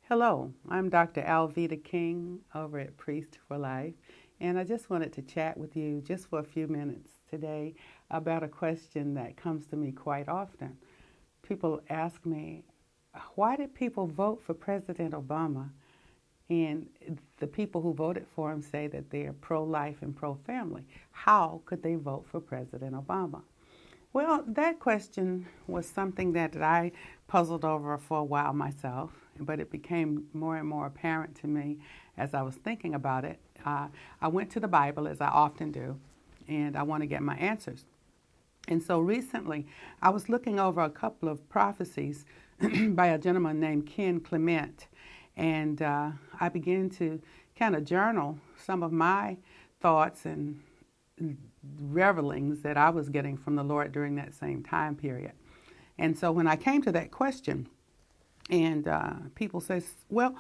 Hello, I'm Dr. Alveda King over at Priest for Life, and I just wanted to chat with you just for a few minutes today about a question that comes to me quite often. People ask me, why did people vote for President Obama? And the people who voted for him say that they're pro-life and pro-family. How could they vote for President Obama? Well, that question was something that I puzzled over for a while myself, but it became more and more apparent to me as I was thinking about it. I went to the Bible, as I often do, and I want to get my answers. And so recently, I was looking over a couple of prophecies by a gentleman named Ken Clement, and I began to kind of journal some of my thoughts and revelings that I was getting from the Lord during that same time period. And so when I came to that question, and people say, well,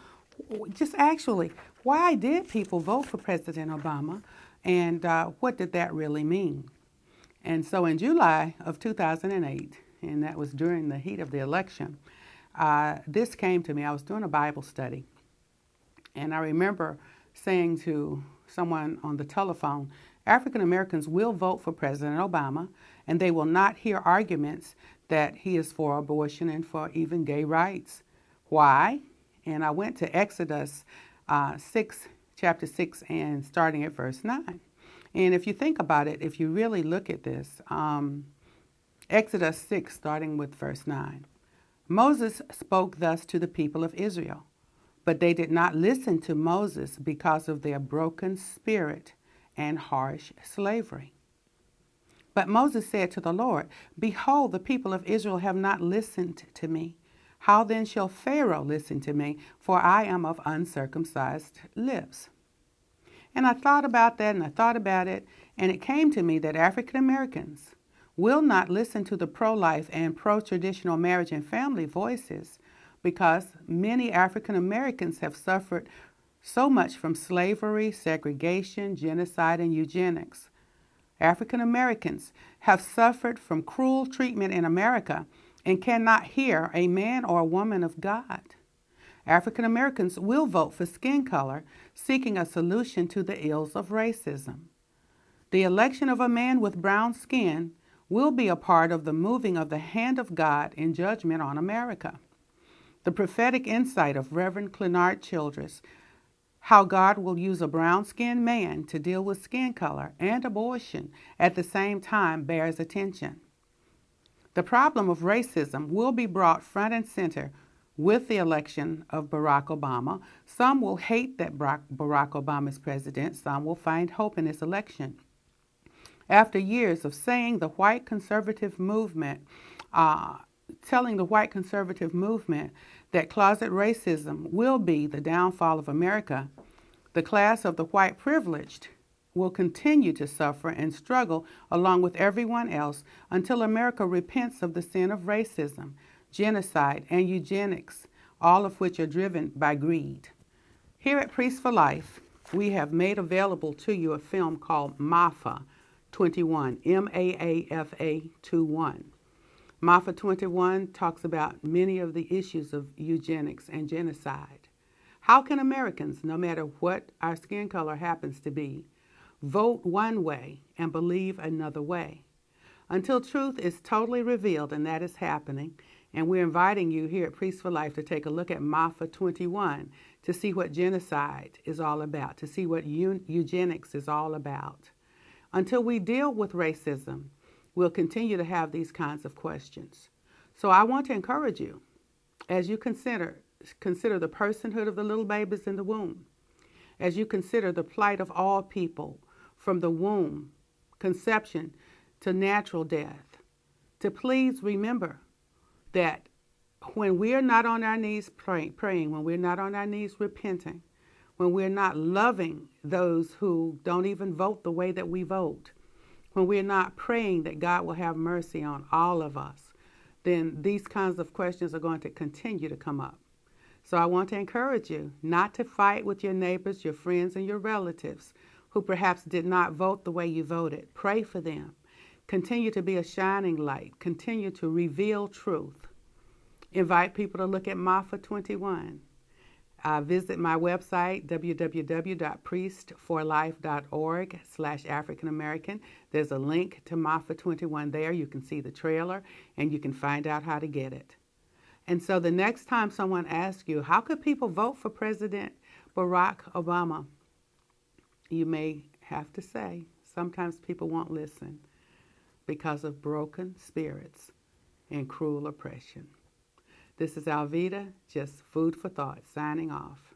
just actually, why did people vote for President Obama, and what did that really mean? And so in July of 2008, and that was during the heat of the election, this came to me. I was doing a Bible study, and I remember saying to someone on the telephone, African Americans will vote for President Obama, and they will not hear arguments that he is for abortion and for even gay rights. Why? And I went to Exodus 6, chapter 6, and starting at verse 9. And if you think about it, if you really look at this, Exodus 6, starting with verse 9. Moses spoke thus to the people of Israel, but they did not listen to Moses because of their broken spirit and harsh slavery. But Moses said to the Lord, behold, the people of Israel have not listened to me. How then shall Pharaoh listen to me? For I am of uncircumcised lips. And I thought about that, and I thought about it, and it came to me that African Americans will not listen to the pro-life and pro-traditional marriage and family voices because many African Americans have suffered so much from slavery, segregation, genocide, and eugenics. African Americans have suffered from cruel treatment in America and cannot hear a man or a woman of God. African Americans will vote for skin color, seeking a solution to the ills of racism. The election of a man with brown skin will be a part of the moving of the hand of God in judgment on America. The prophetic insight of Reverend Clenard Childress, how God will use a brown-skinned man to deal with skin color and abortion at the same time, bears attention. The problem of racism will be brought front and center with the election of Barack Obama. Some will hate that Barack Obama is president. Some will find hope in his election. After years of saying the white conservative movement, telling the white conservative movement that closet racism will be the downfall of America, the class of the white privileged will continue to suffer and struggle along with everyone else until America repents of the sin of racism, genocide, and eugenics, all of which are driven by greed. Here at Priest for Life, we have made available to you a film called MAFA 21, MAAFA 21. MAFA 21 talks about many of the issues of eugenics and genocide. How can Americans, no matter what our skin color happens to be, vote one way and believe another way? Until truth is totally revealed, and that is happening, and we're inviting you here at Priest for Life to take a look at MAFA 21 to see what genocide is all about, to see what eugenics is all about. Until we deal with racism, we'll continue to have these kinds of questions. So I want to encourage you, as you consider the personhood of the little babies in the womb, as you consider the plight of all people from the womb, conception, to natural death, to please remember that when we're not on our knees praying, when we're not on our knees repenting, when we're not loving those who don't even vote the way that we vote, when we're not praying that God will have mercy on all of us, then these kinds of questions are going to continue to come up. So I want to encourage you not to fight with your neighbors, your friends, and your relatives who perhaps did not vote the way you voted. Pray for them. Continue to be a shining light. Continue to reveal truth. Invite people to look at MAFA 21. Visit my website, www.priestforlife.org/African American. There's a link to Mafa 21 there. You can see the trailer and you can find out how to get it. And so the next time someone asks you, how could people vote for President Barack Obama? You may have to say, sometimes people won't listen because of broken spirits and cruel oppression. This is Alveda, just food for thought, signing off.